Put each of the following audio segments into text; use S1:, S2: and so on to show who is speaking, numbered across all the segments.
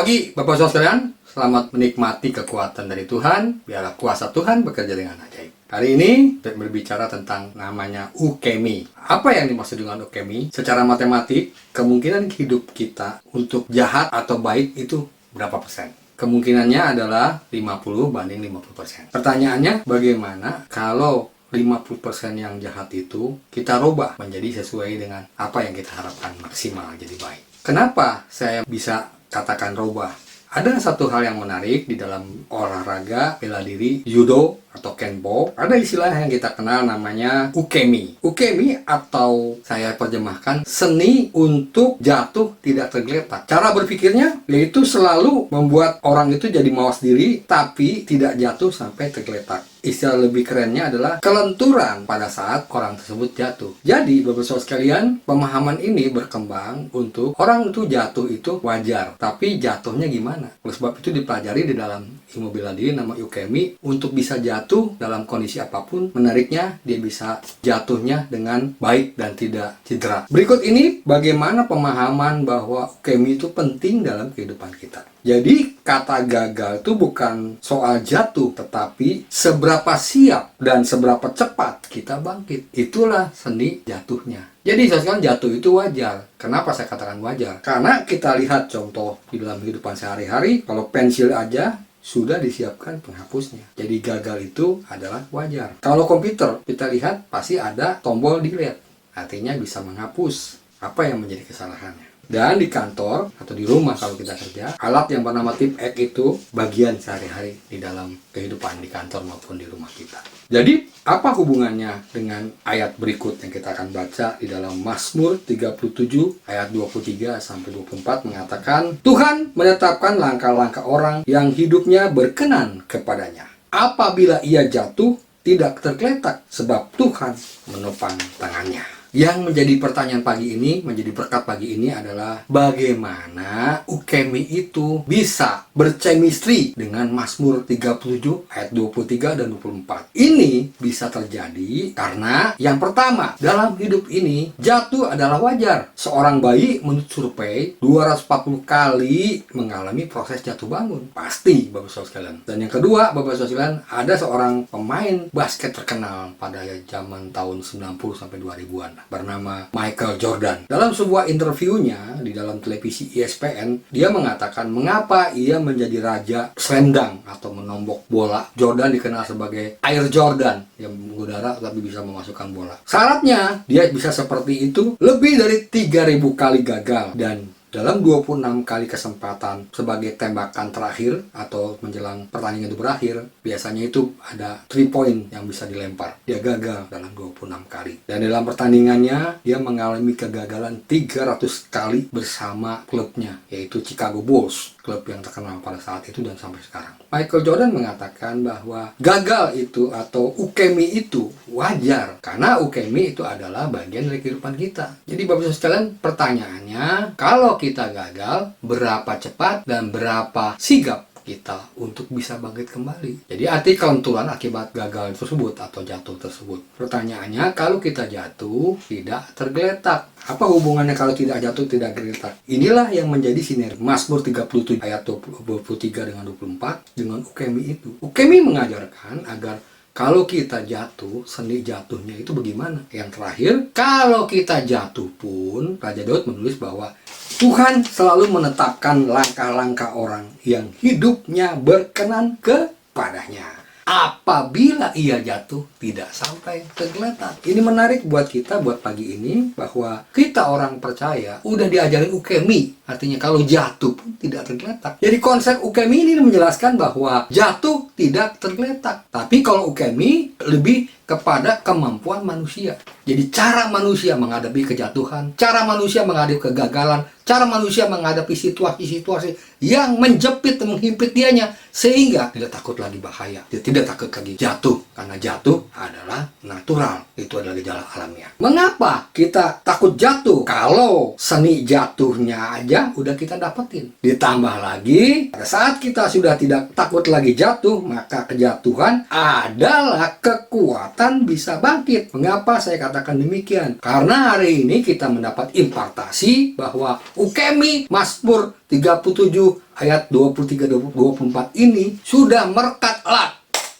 S1: pagi Bapak Saudara sekalian, selamat menikmati kekuatan dari Tuhan. Biarlah kuasa Tuhan bekerja dengan ajaib. Hari ini saya berbicara tentang namanya ukemi. Apa yang dimaksud dengan ukemi? Secara matematik, kemungkinan hidup kita untuk jahat atau baik itu berapa persen? Kemungkinannya adalah 50 banding 50%. Pertanyaannya, bagaimana kalau 50% yang jahat itu kita rubah menjadi sesuai dengan apa yang kita harapkan maksimal jadi baik? Kenapa saya bisa katakan rubah? Ada satu hal yang menarik di dalam olahraga bela diri, judo atau kenpo. Ada istilah yang kita kenal namanya ukemi. Ukemi atau saya terjemahkan seni untuk jatuh tidak tergeletak. Cara berpikirnya yaitu selalu membuat orang itu jadi mawas diri tapi tidak jatuh sampai tergeletak. Istilah lebih kerennya adalah kelenturan pada saat orang tersebut jatuh. Jadi, Bapak Saudara sekalian, pemahaman ini berkembang untuk orang itu jatuh itu wajar, tapi jatuhnya gimana? Oleh sebab itu dipelajari di dalam ilmu bela diri nama ukemi untuk bisa jatuh dalam kondisi apapun. Menariknya, dia bisa jatuhnya dengan baik dan tidak cedera. Berikut ini bagaimana pemahaman bahwa ukemi itu penting dalam kehidupan kita. Jadi kata gagal itu bukan soal jatuh, tetapi seberapa siap dan seberapa cepat kita bangkit. Itulah seni jatuhnya. Jadi sekarang jatuh itu wajar. Kenapa saya katakan wajar? Karena kita lihat contoh di dalam kehidupan sehari-hari, kalau pensil aja sudah disiapkan penghapusnya. Jadi gagal itu adalah wajar. Kalau komputer, kita lihat pasti ada tombol delete. Artinya bisa menghapus apa yang menjadi kesalahannya. Dan di kantor atau di rumah kalau kita kerja, alat yang bernama tip X itu bagian sehari-hari di dalam kehidupan di kantor maupun di rumah kita. Jadi, apa hubungannya dengan ayat berikut yang kita akan baca di dalam Mazmur 37 ayat 23 sampai 24 mengatakan, Tuhan menetapkan langkah-langkah orang yang hidupnya berkenan kepadanya. Apabila ia jatuh, tidak tergeletak sebab Tuhan menopang tangannya. Yang menjadi pertanyaan pagi ini, menjadi berkat pagi ini adalah bagaimana ukemi itu bisa berchemistry dengan Mazmur 37 ayat 23 dan 24. Ini bisa terjadi karena yang pertama, dalam hidup ini jatuh adalah wajar. Seorang bayi menurut survei 240 kali mengalami proses jatuh bangun. Pasti Bapak Saudara sekalian. Dan yang kedua, Bapak Saudara sekalian, ada seorang pemain basket terkenal pada zaman tahun 90 sampai 2000-an. Bernama Michael Jordan. Dalam sebuah interviewnya di dalam televisi ESPN, dia mengatakan mengapa ia menjadi raja slam dunk atau menombok bola. Jordan dikenal sebagai Air Jordan yang mengudara tapi bisa memasukkan bola. Syaratnya dia bisa seperti itu lebih dari 3000 kali gagal dan dalam 26 kali kesempatan sebagai tembakan terakhir atau menjelang pertandingan itu berakhir, biasanya itu ada 3 point yang bisa dilempar. Dia gagal dalam 26 kali. Dan dalam pertandingannya, dia mengalami kegagalan 300 kali bersama klubnya, yaitu Chicago Bulls, klub yang terkenal pada saat itu dan sampai sekarang. Michael Jordan mengatakan bahwa gagal itu atau ukemi itu wajar, karena ukemi itu adalah bagian dari kehidupan kita. Jadi Bapak Saudara sekalian, pertanyaannya, kalau kita gagal, berapa cepat dan berapa sigap kita untuk bisa bangkit kembali. Jadi arti kelenturan akibat gagal tersebut atau jatuh tersebut. Pertanyaannya, kalau kita jatuh tidak tergeletak. Apa hubungannya kalau tidak jatuh tidak tergeletak? Inilah yang menjadi sinergi Mazmur 37 ayat 23 dengan 24 dengan ukemi itu. Ukemi mengajarkan agar kalau kita jatuh, seni jatuhnya itu bagaimana? Yang terakhir, kalau kita jatuh pun, Raja Daud menulis bahwa Tuhan selalu menetapkan langkah-langkah orang yang hidupnya berkenan kepadanya. Apabila ia jatuh, tidak sampai tergeletak. Ini menarik buat kita, buat pagi ini, bahwa kita orang percaya udah diajarin ukemi. Artinya kalau jatuh pun tidak tergeletak. Jadi konsep ukemi ini menjelaskan bahwa jatuh tidak tergeletak. Tapi kalau ukemi lebih kepada kemampuan manusia. Jadi cara manusia menghadapi kejatuhan, cara manusia menghadapi kegagalan, cara manusia menghadapi situasi-situasi yang menjepit dan menghimpit dianya sehingga tidak takut lagi bahaya, dia tidak takut lagi jatuh karena jatuh adalah natural, itu adalah gejala alamiah. Mengapa kita takut jatuh kalau seni jatuhnya aja udah kita dapetin? Ditambah lagi pada saat kita sudah tidak takut lagi jatuh, maka kejatuhan adalah kekuatan bisa bangkit. Mengapa saya katakan demikian? Karena hari ini kita mendapat impartasi bahwa Ukemi Mazmur 37 ayat 23-24 ini sudah merekat erat.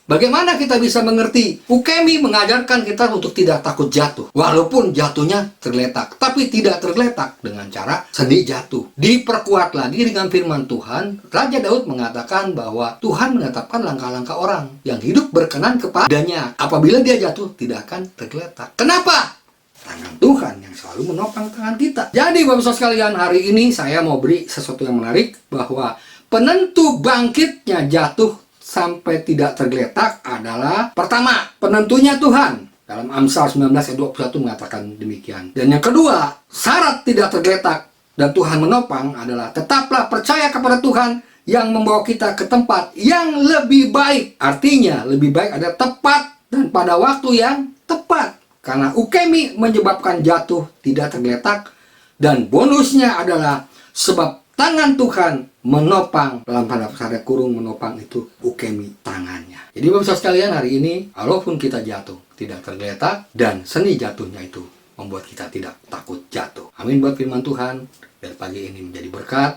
S1: Bagaimana kita bisa mengerti? Ukemi mengajarkan kita untuk tidak takut jatuh. Walaupun jatuhnya tergeletak. Tapi tidak tergeletak dengan cara seni jatuh. Diperkuat lagi dengan firman Tuhan. Raja Daud mengatakan bahwa Tuhan menetapkan langkah-langkah orang yang hidup berkenan kepadanya. Apabila dia jatuh, tidak akan tergeletak. Kenapa? Tangan Tuhan yang selalu menopang tangan kita. Jadi Bapak Saudara sekalian, hari ini saya mau beri sesuatu yang menarik. Bahwa penentu bangkitnya jatuh sampai tidak tergeletak adalah pertama, penentunya Tuhan. Dalam Amsal 19 ayat 21 mengatakan demikian. Dan yang kedua, syarat tidak tergeletak dan Tuhan menopang adalah tetaplah percaya kepada Tuhan yang membawa kita ke tempat yang lebih baik. Artinya, lebih baik ada tepat dan pada waktu yang tepat. Karena ukemi menyebabkan jatuh tidak tergeletak dan bonusnya adalah sebab tangan Tuhan menopang, dalam tanda kurung menopang itu ukemi tangannya. Jadi Bapak Saudara sekalian, hari ini walaupun kita jatuh tidak tergeletak dan seni jatuhnya itu membuat kita tidak takut jatuh. Amin buat firman Tuhan. Biar pagi ini menjadi berkat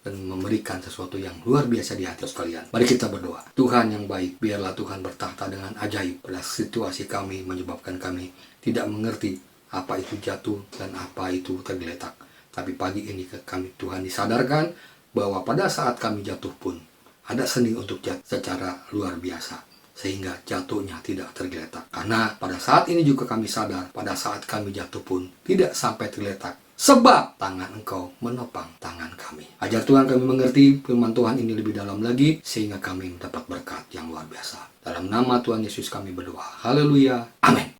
S1: dan memberikan sesuatu yang luar biasa di hati sekalian. Mari kita berdoa. Tuhan yang baik, biarlah Tuhan bertahta dengan ajaib pada situasi kami, menyebabkan kami tidak mengerti apa itu jatuh dan apa itu tergeletak. Tapi pagi ini kami Tuhan disadarkan bahwa pada saat kami jatuh pun ada seni untuk jatuh secara luar biasa. Sehingga jatuhnya tidak tergeletak. Karena pada saat ini juga kami sadar, pada saat kami jatuh pun tidak sampai tergeletak. Sebab tangan Engkau menopang tangan kami. Ajar Tuhan kami mengerti firman Tuhan ini lebih dalam lagi, sehingga kami mendapat berkat yang luar biasa. Dalam nama Tuhan Yesus kami berdoa. Haleluya. Amin.